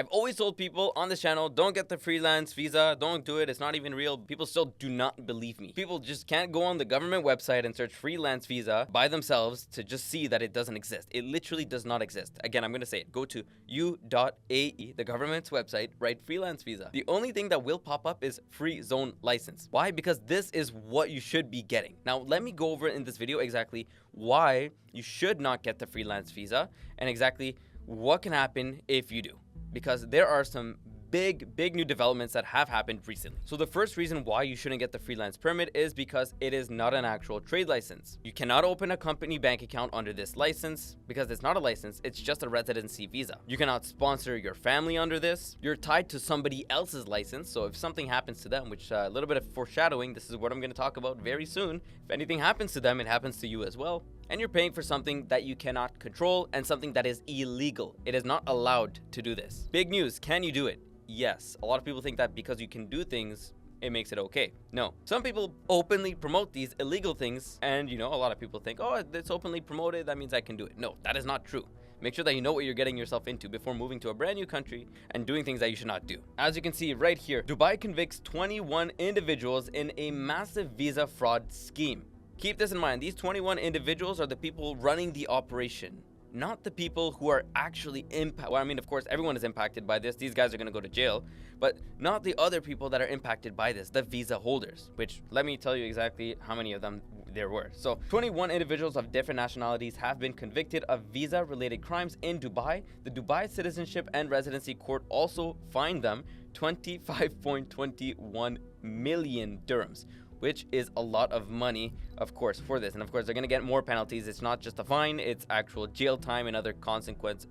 I've always told people on this channel, don't get the freelance visa, don't do it, it's not even real. People still do not believe me. People just can't go on the government website and search freelance visa by themselves to just see that it doesn't exist. It literally does not exist. Again, I'm gonna say it. Go to u.ae, the government's website, write freelance visa. The only thing that will pop up is free zone license. Why? Because this is what you should be getting. Now, let me go over in this video exactly why you should not get the freelance visa and exactly what can happen if you do. Because there are some big new developments that have happened recently. So the first reason why you shouldn't get the freelance permit is because it is not an actual trade license. You cannot open a company bank account under this license because it's not a license, it's just a residency visa. You cannot sponsor your family under this. You're tied to somebody else's license, so if something happens to them, which a little bit of foreshadowing, this is what I'm going to talk about very soon. If anything happens to them, it happens to you as well. And you're paying for something that you cannot control and something that is illegal. It is not allowed to do this. Big news, can you do it? Yes. A lot of people think that because you can do things, it makes it okay. No. Some people openly promote these illegal things, and a lot of people think, oh, it's openly promoted, that means I can do it. No, that is not true. Make sure that you know what you're getting yourself into before moving to a brand new country and doing things that you should not do. As you can see right here, Dubai convicts 21 individuals in a massive visa fraud scheme. Keep this in mind, these 21 individuals are the people running the operation, not the people who are actually impacted. Well, I mean, of course, everyone is impacted by this. These guys are going to go to jail, but not the other people that are impacted by this, the visa holders, which let me tell you exactly how many of them there were. So 21 individuals of different nationalities have been convicted of visa-related crimes in Dubai. The Dubai Citizenship and Residency Court also fined them 25.21 million dirhams, which is a lot of money, of course, for this. And of course, they're gonna get more penalties. It's not just a fine, it's actual jail time and other consequences,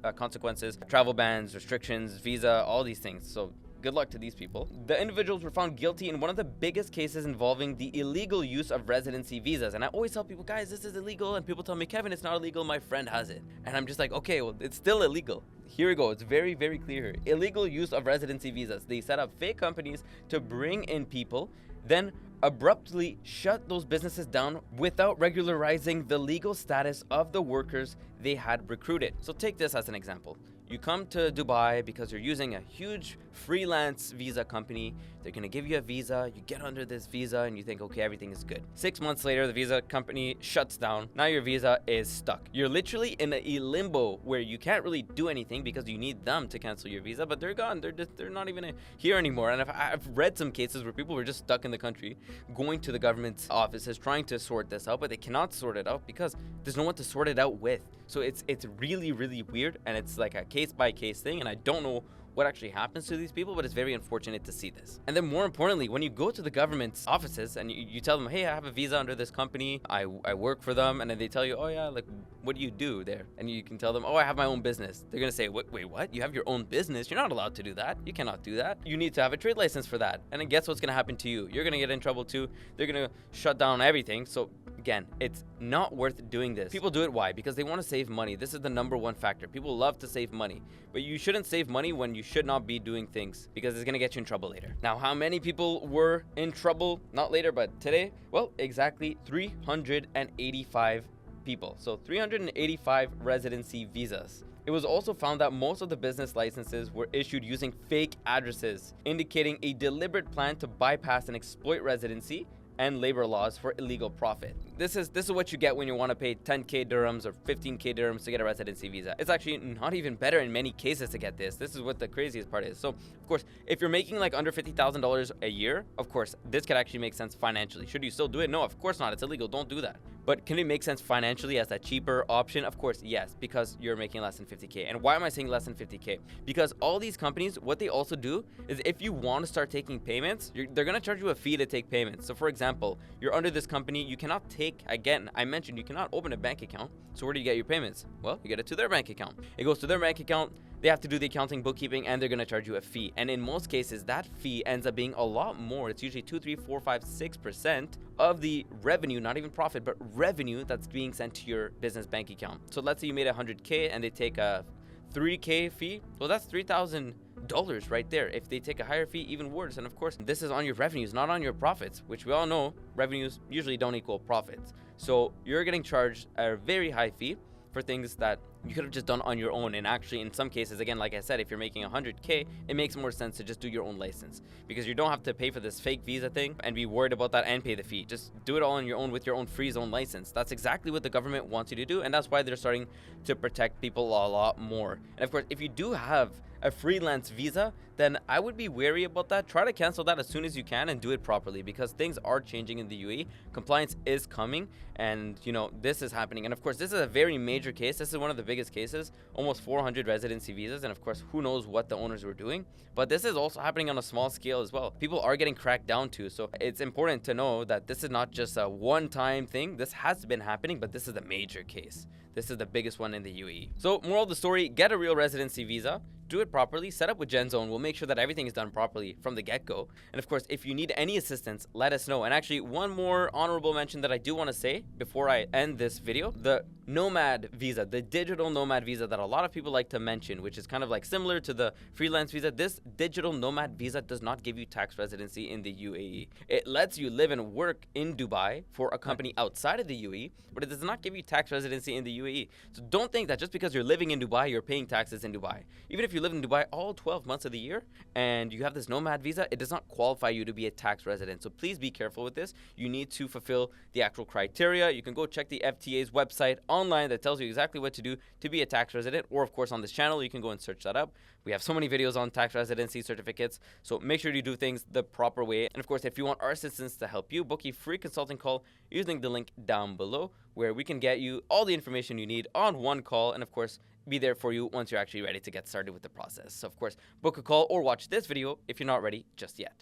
travel bans, restrictions, visa, all these things. So good luck to these people. The individuals were found guilty in one of the biggest cases involving the illegal use of residency visas. And I always tell people, guys, this is illegal. And people tell me, Kevin, it's not illegal, my friend has it. And I'm just like, okay, well, it's still illegal. Here we go, it's very clear here. Illegal use of residency visas. They set up fake companies to bring in people, then abruptly shut those businesses down without regularizing the legal status of the workers they had recruited. So take this as an example. You come to Dubai because you're using a huge freelance visa company. They're gonna give you a visa, you get under this visa and you think, okay, everything is good. 6 months later, the visa company shuts down. Now your visa is stuck. You're literally in a limbo where you can't really do anything because you need them to cancel your visa, but they're gone. They're not even here anymore. And I've read some cases where people were just stuck in the country, going to the government's offices, trying to sort this out, but they cannot sort it out because there's no one to sort it out with. So it's really weird, and it's like a case-by-case thing, and I don't know what actually happens to these people, but it's very unfortunate to see this. And then more importantly, when you go to the government's offices and you tell them, hey, I have a visa under this company, I work for them, and then they tell you, oh yeah, like, what do you do there? And you can tell them, oh, I have my own business. They're gonna say, wait, what? You have your own business? You're not allowed to do that. You cannot do that. You need to have a trade license for that. And then guess what's gonna happen to you? You're gonna get in trouble too. They're gonna shut down everything. So again, it's not worth doing this. People do it, why? Because they want to save money. This is the #1 factor. People love to save money, but you shouldn't save money when you should not be doing things, because it's gonna get you in trouble later. Now, how many people were in trouble? Not later, but today? Well, exactly 385 people. So 385 residency visas. It was also found that most of the business licenses were issued using fake addresses, indicating a deliberate plan to bypass and exploit residency and labor laws for illegal profit. This is what you get when you want to pay 10k dirhams or 15k dirhams to get a residency visa. It's actually not even better in many cases to get this. This is what the craziest part is. So of course, if you're making like under $50,000 a year, of course, this could actually make sense financially. Should you still do it? No, of course not. It's illegal. Don't do that. But can it make sense financially as a cheaper option? Of course, yes, because you're making less than 50k. And why am I saying less than 50k? Because all these companies, what they also do is if you want to start taking payments, they're going to charge you a fee to take payments. So for example, you're under this company, you cannot take, again, I mentioned you cannot open a bank account. So where do you get your payments? Well, you get it to their bank account. It goes to their bank account. They have to do the accounting, bookkeeping, and they're going to charge you a fee. And in most cases, that fee ends up being a lot more. It's usually 2, 3, 4, 5, 6% of the revenue, not even profit, but revenue that's being sent to your business bank account. So let's say you made 100k and they take a 3k fee. Well, that's $3,000 right there. If they take a higher fee, even worse. And of course, this is on your revenues, not on your profits, which we all know revenues usually don't equal profits. So you're getting charged a very high fee for things that you could have just done on your own. And actually, in some cases, again, like I said, if you're making 100K, it makes more sense to just do your own license, because you don't have to pay for this fake visa thing and be worried about that and pay the fee. Just do it all on your own with your own free zone license. That's exactly what the government wants you to do, and that's why they're starting to protect people a lot more. And of course, if you do have a freelance visa, then I would be wary about that. Try to cancel that as soon as you can and do it properly, because things are changing in the UAE. Compliance is coming, and you know, this is happening. And of course, this is a very major case. This is one of the biggest cases, almost 400 residency visas. And of course, who knows what the owners were doing, but this is also happening on a small scale as well. People are getting cracked down to, so it's important to know that this is not just a one-time thing. This has been happening, but this is a major case. This is the biggest one in the UAE. So moral of the story, get a real residency visa, do it properly, set up with GenZone. We'll make sure that everything is done properly from the get-go. And of course, if you need any assistance, let us know. And actually, one more honorable mention that I do want to say before I end this video, the nomad visa, the digital nomad visa that a lot of people like to mention, which is kind of like similar to the freelance visa. This digital nomad visa does not give you tax residency in the UAE. It lets you live and work in Dubai for a company outside of the UAE, but it does not give you tax residency in the UAE. So don't think that just because you're living in Dubai, you're paying taxes in Dubai. Even if you live in Dubai all 12 months of the year and you have this nomad visa, it does not qualify you to be a tax resident. So please be careful with this. You need to fulfill the actual criteria. You can go check the FTA's website online that tells you exactly what to do to be a tax resident, or of course on this channel, you can go and search that up. We have so many videos on tax residency certificates, so make sure you do things the proper way. And of course, if you want our assistance to help you, book a free consulting call using the link down below, where we can get you all the information you need on one call, and of course, be there for you once you're actually ready to get started with the process. So of course, book a call or watch this video if you're not ready just yet.